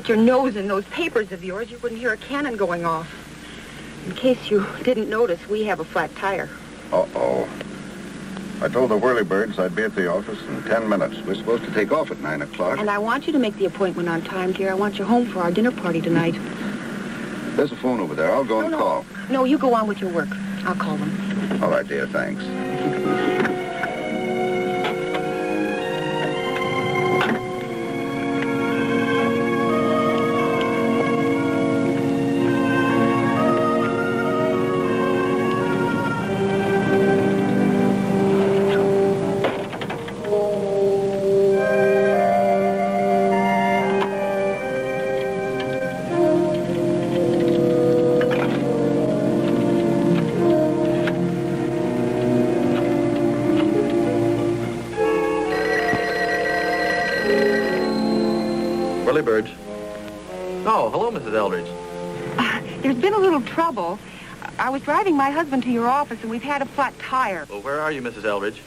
stick your nose in those papers of yours, you wouldn't hear a cannon going off. In case you didn't notice, we have a flat tire. Uh-oh. I told the Whirlybirds I'd be at the office in 10 minutes. We're supposed to take off at 9 o'clock. And I want you to make the appointment on time, dear. I want you home for our dinner party tonight. There's a phone over there. I'll go and call. No, you go on with your work. I'll call them. All right, dear. Thanks. Whirlybirds. Oh, hello, Mrs. Eldridge. There's been a little trouble. I was driving my husband to your office, and we've had a flat tire. Well, where are you, Mrs. Eldridge?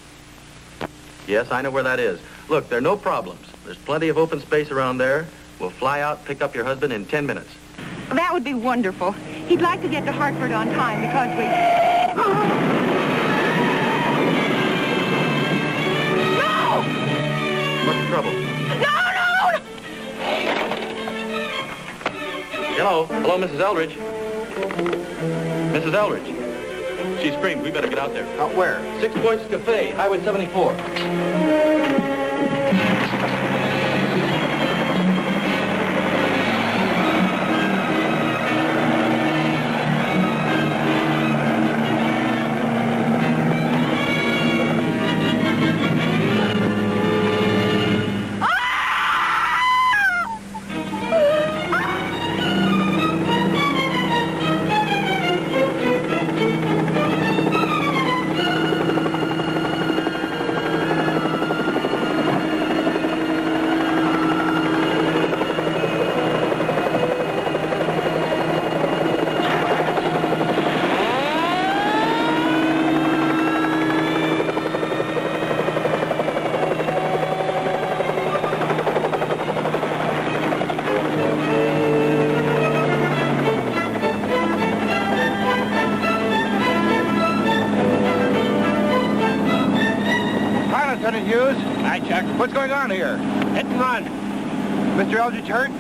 Yes, I know where that is. Look, there are no problems. There's plenty of open space around there. We'll fly out, pick up your husband in 10 minutes. That would be wonderful. He'd like to get to Hartford on time because we... No! What's the trouble? No! Hello? Hello, Mrs. Eldridge? Mrs. Eldridge? She screamed. We better get out there. Out where? 6 Points Cafe, Highway 74. What's going on here? Hit and run. Mr. Eldridge hurt?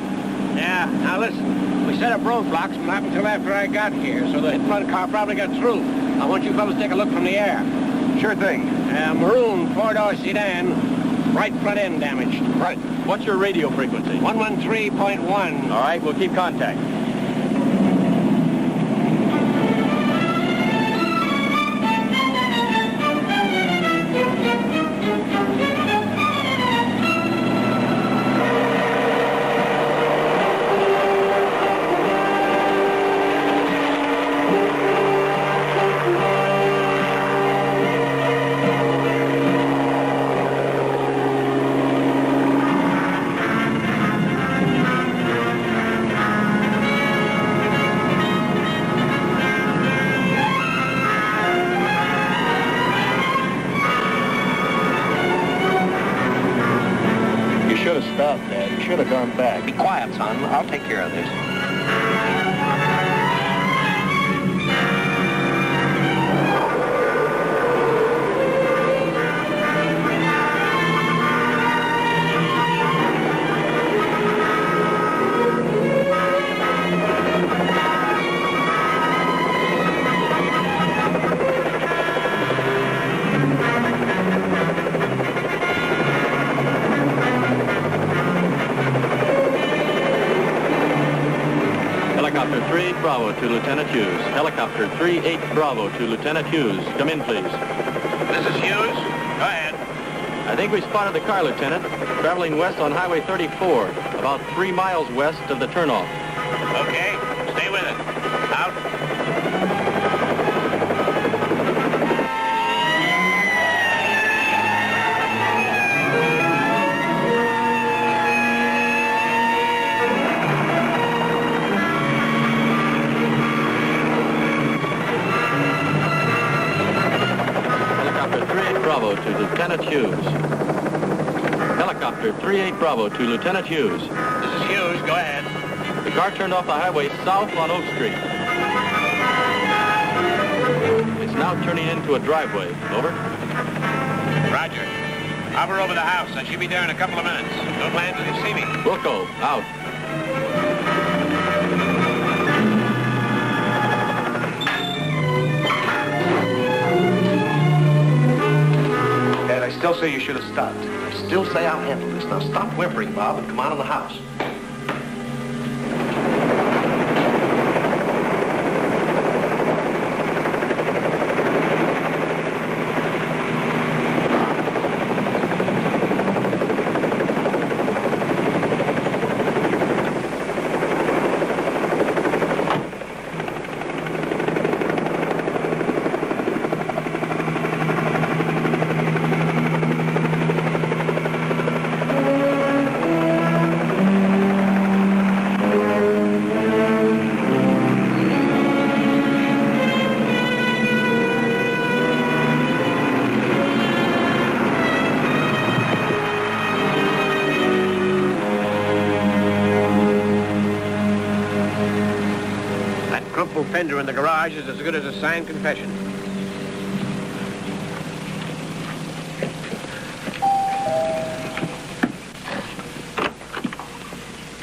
Yeah, now listen. We set up roadblocks from not until after I got here, so the hit-and-run car probably got through. I want you fellas to take a look from the air. Sure thing. Maroon four-door sedan, right front end damaged. Right. What's your radio frequency? 113.1. All right, we'll keep contact. Stop, Dad. You should have gone back. Be quiet, son. I'll take care of this. Helicopter 38 Bravo to Lieutenant Hughes. Helicopter 38 Bravo to Lieutenant Hughes. Come in, please. This is Hughes. Go ahead. I think we spotted the car, Lieutenant, traveling west on Highway 34, about 3 miles west of the turnoff. Okay. Stay with it. Out. Bravo to Lieutenant Hughes. Helicopter 38 Bravo to Lieutenant Hughes. This is Hughes. Go ahead. The car turned off the highway south on Oak Street. It's now turning into a driveway. Over. Roger. Hover over the house. I should be there in a couple of minutes. Don't land till you see me. Wilco, out. Ed, I still say you should have stopped. I still say I'll handle this. Now stop whimpering, Bob, and come on in the house. Fender in the garage is as good as a signed confession.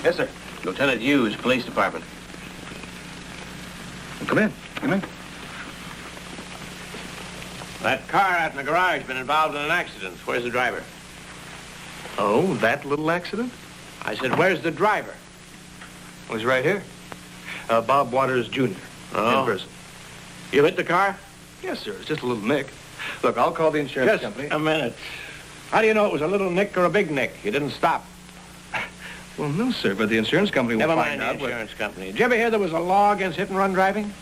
Yes, sir. Lieutenant Hughes, Police Department. Come in. Come in. That car out in the garage been involved in an accident. Where's the driver? Oh, that little accident? I said, where's the driver? Was right here. Bob Waters, Jr. Oh. In prison. You hit the car? Yes, sir. It's just a little nick. Look, I'll call the insurance Just company. a minute. How do you know it was a little nick or a big nick? You didn't stop. Well, no, sir, but the insurance company will Never find mind the out what... insurance company. Did you ever hear there was a law against hit-and-run driving?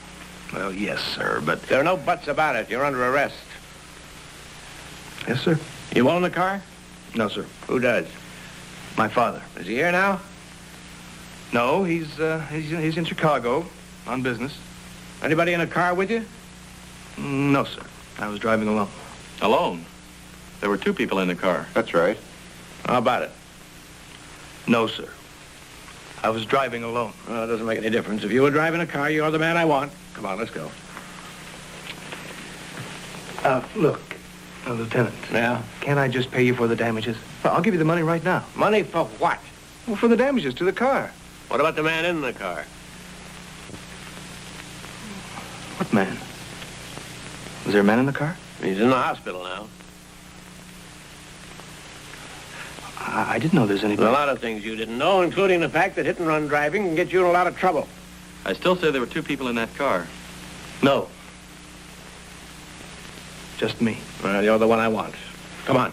Well, yes, sir, but... There are no buts about it. You're under arrest. Yes, sir. You own the car? No, sir. Who does? My father. Is he here now? No, he's in Chicago on business. Anybody in a car with you? No, sir. I was driving alone. Alone? There were two people in the car. That's right. How about it? No, sir. I was driving alone. Well, it doesn't make any difference. If you were driving a car, you're the man I want. Come on, let's go. Look, Lieutenant. Yeah? Can't I just pay you for the damages? Well, I'll give you the money right now. Money for what? Well, for the damages to the car. What about the man in the car? What man? Was there a man in the car? He's in the hospital now. I didn't know there's anybody. There's a lot of things you didn't know, including the fact that hit-and-run driving can get you in a lot of trouble. I still say there were two people in that car. No. Just me. Well, you're the one I want. Come on.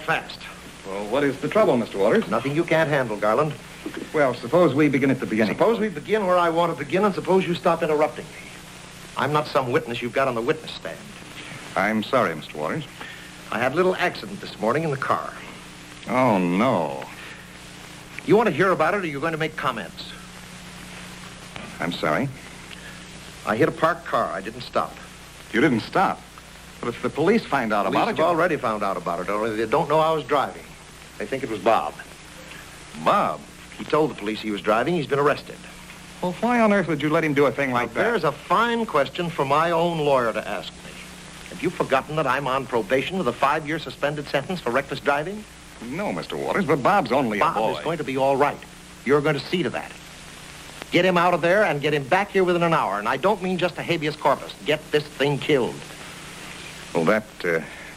Fast. Well, what is the trouble, Mr. Waters? Nothing you can't handle, Garland. Well, suppose we begin at the beginning. Suppose we begin where I want to begin, and suppose you stop interrupting me. I'm not some witness you've got on the witness stand. I'm sorry, Mr. Waters. I had a little accident this morning in the car. Oh, no. You want to hear about it, or are you going to make comments? I'm sorry. I hit a parked car. I didn't stop. You didn't stop. But if the police find out about Police it... have already found out about it, only they don't know I was driving. They think it was Bob. Bob? He told the police he was driving. He's been arrested. Well, why on earth would you let him do a thing like that? There's a fine question for my own lawyer to ask me. Have you forgotten that I'm on probation with a 5-year suspended sentence for reckless driving? No, Mr. Waters, but Bob's only a boy. Bob is going to be all right. You're going to see to that. Get him out of there and get him back here within an hour. And I don't mean just a habeas corpus. Get this thing killed. Well, that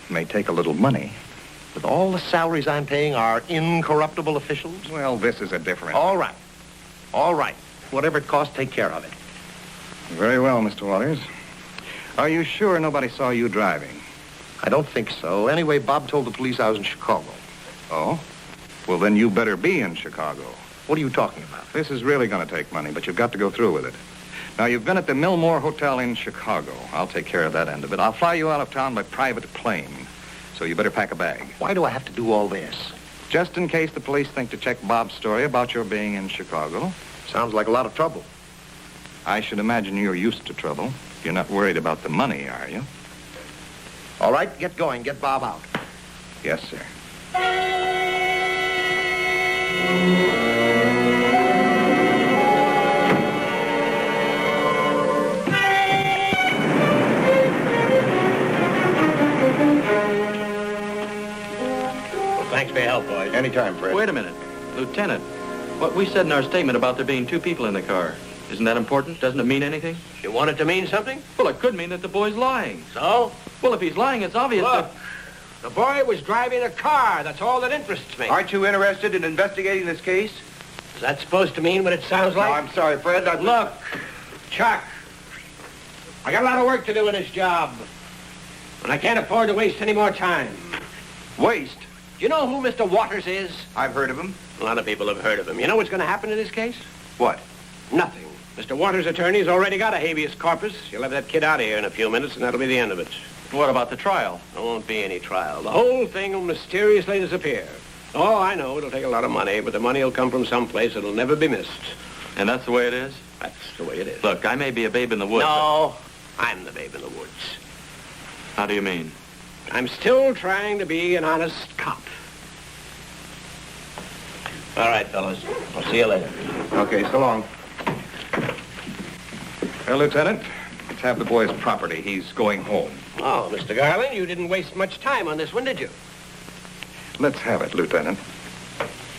may take a little money. With all the salaries I'm paying our incorruptible officials? Well, this is a different... All right. All right. Whatever it costs, take care of it. Very well, Mr. Waters. Are you sure nobody saw you driving? I don't think so. Anyway, Bob told the police I was in Chicago. Oh? Well, then you better be in Chicago. What are you talking about? This is really going to take money, but you've got to go through with it. Now, you've been at the Millmore Hotel in Chicago. I'll take care of that end of it. I'll fly you out of town by private plane. So you better pack a bag. Why do I have to do all this? Just in case the police think to check Bob's story about your being in Chicago. Sounds like a lot of trouble. I should imagine you're used to trouble. You're not worried about the money, are you? All right, get going. Get Bob out. Yes, sir. Thanks for your help, boys. Anytime, Fred. Wait a minute. Lieutenant, what we said in our statement about there being 2 people in the car, isn't that important? Doesn't it mean anything? You want it to mean something? Well, it could mean that the boy's lying. So? Well, if he's lying, it's obvious Look, that... the boy was driving a car. That's all that interests me. Aren't you interested in investigating this case? Is that supposed to mean what it sounds like? No, I'm sorry, Fred. Look, Chuck, I got a lot of work to do in this job, and I can't afford to waste any more time. Waste? Do you know who Mr. Waters is? I've heard of him. A lot of people have heard of him. You know what's going to happen in this case? What? Nothing. Mr. Waters' attorney's already got a habeas corpus. He'll have that kid out of here in a few minutes, and that'll be the end of it. What about the trial? There won't be any trial. The whole thing will mysteriously disappear. Oh, I know, it'll take a lot of money, but the money will come from someplace that'll never be missed. And that's the way it is? That's the way it is. Look, I may be a babe in the woods. No, I'm the babe in the woods. How do you mean? I'm still trying to be an honest cop. All right, fellas. I'll see you later. Okay, so long. Well, Lieutenant, let's have the boy's property. He's going home. Oh, Mr. Garland, you didn't waste much time on this one, did you? Let's have it, Lieutenant.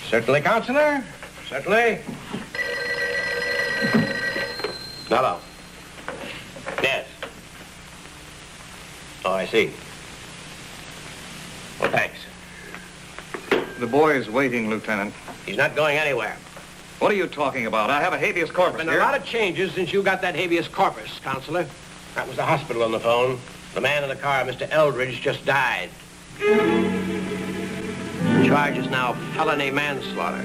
Certainly, Counselor. Certainly. Hello. Yes. Oh, I see. Well, thanks. The boy's waiting, Lieutenant. He's not going anywhere. What are you talking about? I have a habeas corpus There's been here. a lot of changes since you got that habeas corpus, Counselor. That was the hospital on the phone. The man in the car, Mr. Eldridge, just died. The charge is now felony manslaughter.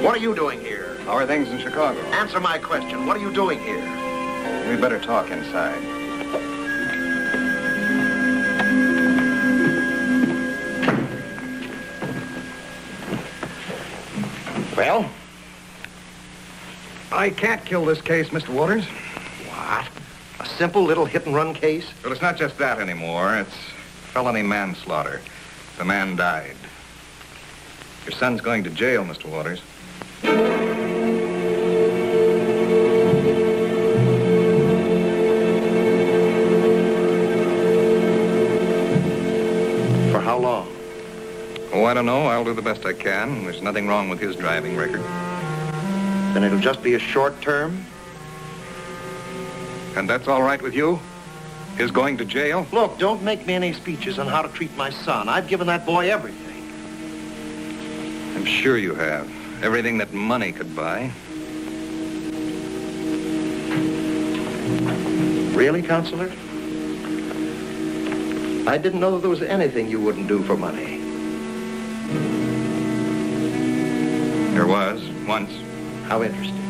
What are you doing here? How are things in Chicago? Answer my question. What are you doing here? We better talk inside. Well? I can't kill this case, Mr. Waters. What? A simple little hit-and-run case? Well, it's not just that anymore. It's felony manslaughter. The man died. Your son's going to jail, Mr. Waters. For how long? Oh, I don't know. I'll do the best I can. There's nothing wrong with his driving record. Then it'll just be a short term? And that's all right with you? His going to jail? Look, don't make me any speeches on how to treat my son. I've given that boy everything. I'm sure you have. Everything that money could buy. Really, Counselor? I didn't know there was anything you wouldn't do for money. There was, once. How interesting.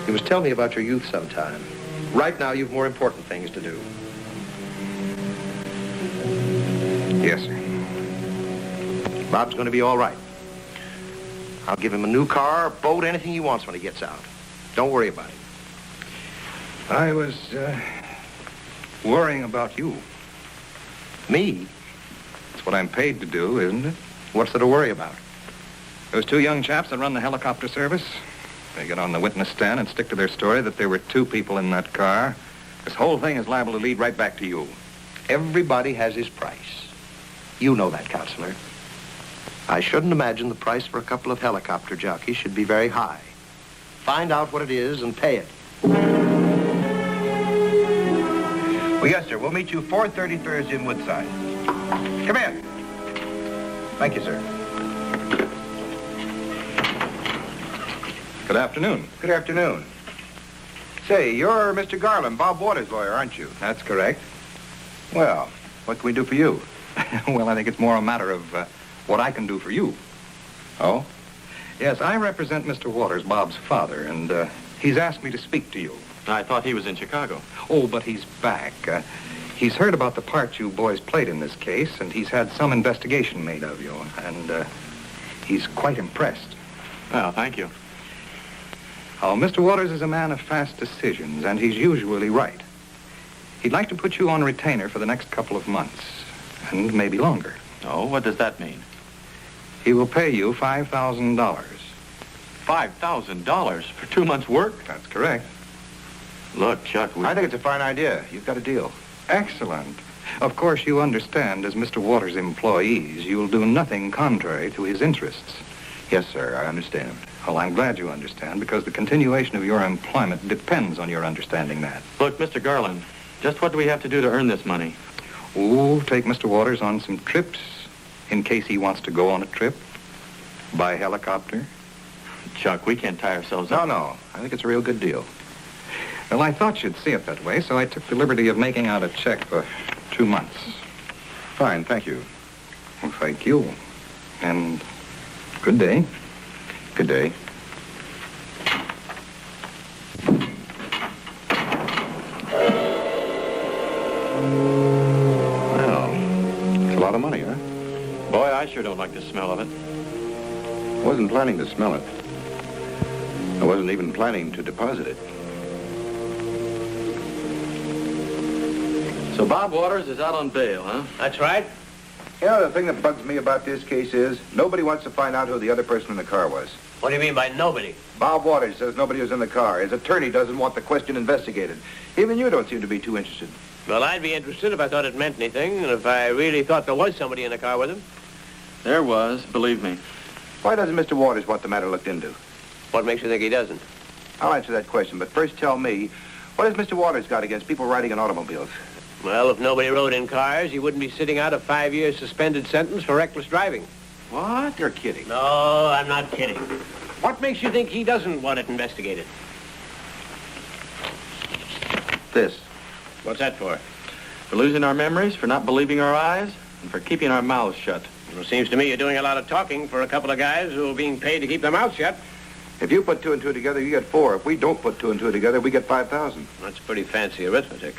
You must tell me about your youth sometime. Right now, you've more important things to do. Yes, sir. Bob's going to be all right. I'll give him a new car, boat, anything he wants when he gets out. Don't worry about it. I was Worrying about you. Me? That's what I'm paid to do, isn't it? What's there to worry about? Those two young chaps that run the helicopter service, they get on the witness stand and stick to their story that there were two people in that car. This whole thing is liable to lead right back to you. Everybody has his price. You know that, Counselor. I shouldn't imagine the price for a couple of helicopter jockeys should be very high. Find out what it is and pay it. Well, yes, sir. We'll meet you 4:30 Thursday in Woodside. Come in. Thank you, sir. Good afternoon. Good afternoon. Say, you're Mr. Garland, Bob Waters' lawyer, aren't you? That's correct. Well, what can we do for you? Well, I think it's more a matter of what I can do for you. Oh? Yes, I represent Mr. Waters, Bob's father, and he's asked me to speak to you. I thought he was in Chicago. Oh, but he's back. He's heard about the part you boys played in this case, and he's had some investigation made of you, and he's quite impressed. Well, thank you. Oh, Mr. Waters is a man of fast decisions, and he's usually right. He'd like to put you on retainer for the next couple of months, and maybe longer. Oh, what does that mean? He will pay you $5,000. $5,000 for 2 months' work? That's correct. Look, Chuck, I think it's a fine idea. You've got a deal. Excellent. Of course, you understand, as Mr. Waters' employees, you'll do nothing contrary to his interests. Yes, sir, I understand. Well, I'm glad you understand, because the continuation of your employment depends on your understanding that. Look, Mr. Garland, just what do we have to do to earn this money? Oh, take Mr. Waters on some trips, in case he wants to go on a trip. By helicopter. Chuck, we can't tie ourselves No, up. no. I think it's a real good deal. Well, I thought you'd see it that way, so I took the liberty of making out a check for 2 months. Fine, thank you. Well, thank you. And good day. Good day. Well, it's a lot of money, huh? Boy, I sure don't like the smell of it. I wasn't planning to smell it. I wasn't even planning to deposit it. So Bob Waters is out on bail, huh? That's right. You know, the thing that bugs me about this case is nobody wants to find out who the other person in the car was. What do you mean by nobody? Bob Waters says nobody was in the car. His attorney doesn't want the question investigated. Even you don't seem to be too interested. Well, I'd be interested if I thought it meant anything, and if I really thought there was somebody in the car with him. There was, believe me. Why doesn't Mr. Waters want the matter looked into? What makes you think he doesn't? I'll answer that question, but first tell me, what has Mr. Waters got against people riding in automobiles? Well, if nobody rode in cars, he wouldn't be sitting out a 5-year suspended sentence for reckless driving. What? You're kidding. No, I'm not kidding. What makes you think he doesn't want it investigated? This. What's that for? For losing our memories, for not believing our eyes, and for keeping our mouths shut. Well, it seems to me you're doing a lot of talking for a couple of guys who are being paid to keep their mouths shut. If you put 2 and 2 together, you get 4. If we don't put 2 and 2 together, we get 5,000. That's pretty fancy arithmetic.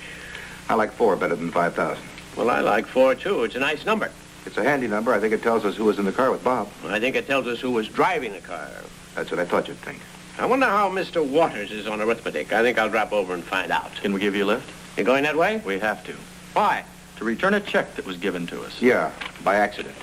I like 4 better than 5,000. Well, I like 4, too. It's a nice number. It's a handy number. I think it tells us who was in the car with Bob. Well, I think it tells us who was driving the car. That's what I thought you'd think. I wonder how Mr. Waters is on arithmetic. I think I'll drop over and find out. Can we give you a lift? You going that way? We have to. Why? To return a check that was given to us. Yeah, by accident.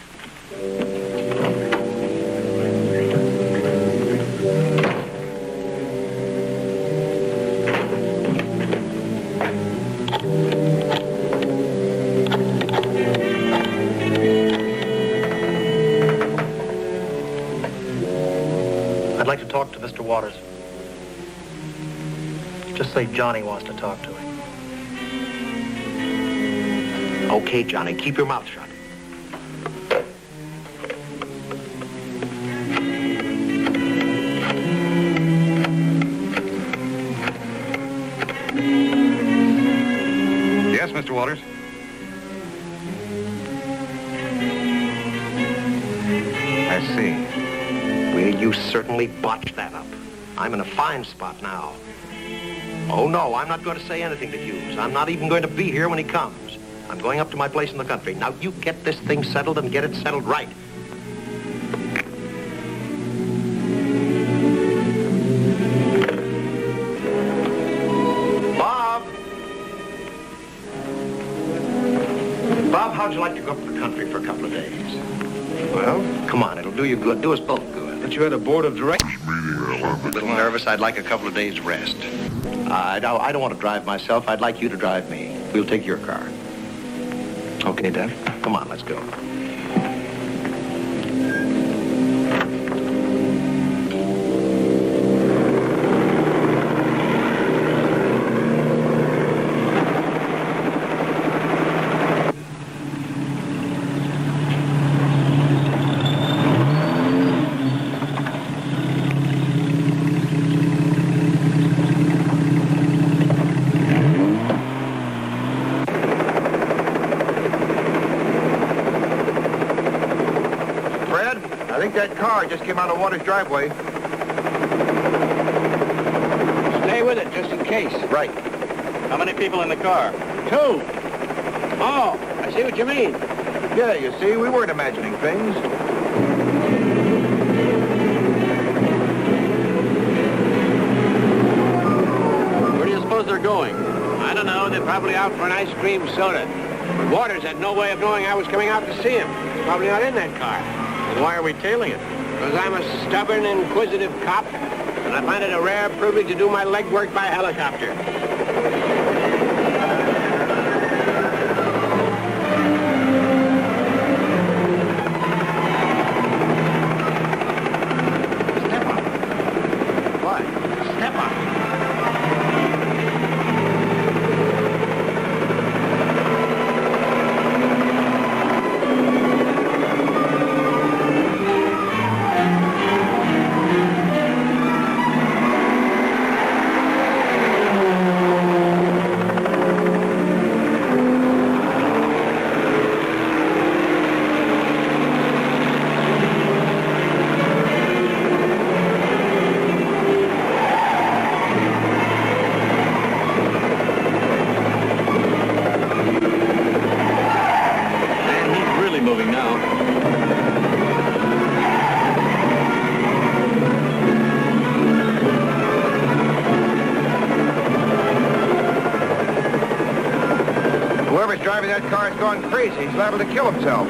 I'd like to talk to Mr. Waters. Just say Johnny wants to talk to him. Okay, Johnny, keep your mouth shut. Yes, Mr. Waters? I see. Well, you certainly botched that up. I'm in a fine spot now. Oh, no, I'm not going to say anything to Hughes. I'm not even going to be here when he comes. I'm going up to my place in the country. Now, you get this thing settled and get it settled right. Bob! you good. Do us both good. But you had a board of directors. A little nervous. I'd like a couple of days' rest. I don't want to drive myself. I'd like you to drive me. We'll take your car. Okay, Dad. Come on, let's go. I think that car just came out of Waters' driveway. Stay with it, just in case. Right. How many people in the car? 2. Oh, I see what you mean. Yeah, you see, we weren't imagining things. Where do you suppose they're going? I don't know. They're probably out for an ice cream soda. Waters had no way of knowing I was coming out to see him. He's probably not in that car. Why are we tailing it? Because I'm a stubborn, inquisitive cop, and I find it a rare privilege to do my legwork by helicopter. Step up. What? Step up. Moving now. Whoever's driving that car is going crazy. He's liable to kill himself.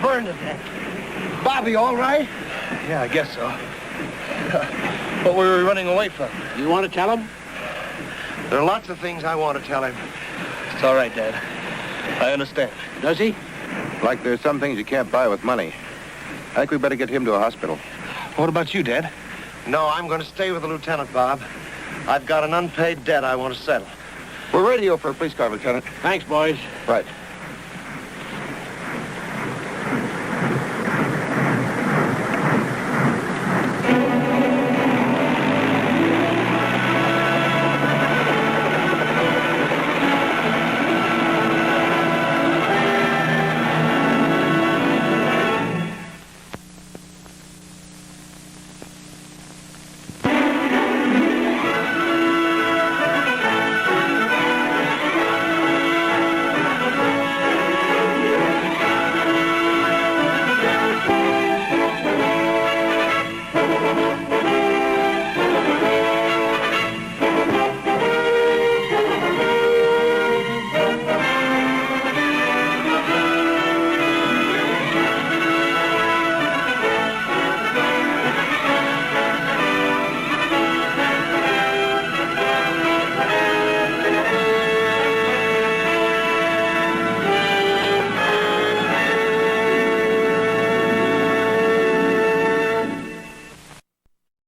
Burned to death. Bobby, all right? Yeah, I guess so. What were we running away from? You want to tell him? There are lots of things I want to tell him. It's all right, Dad. I understand. Does he? Like there's some things you can't buy with money. I think we better get him to a hospital. What about you, Dad? No, I'm going to stay with the lieutenant, Bob. I've got an unpaid debt I want to settle. We're radio for a police car, Lieutenant. Thanks, boys. Right.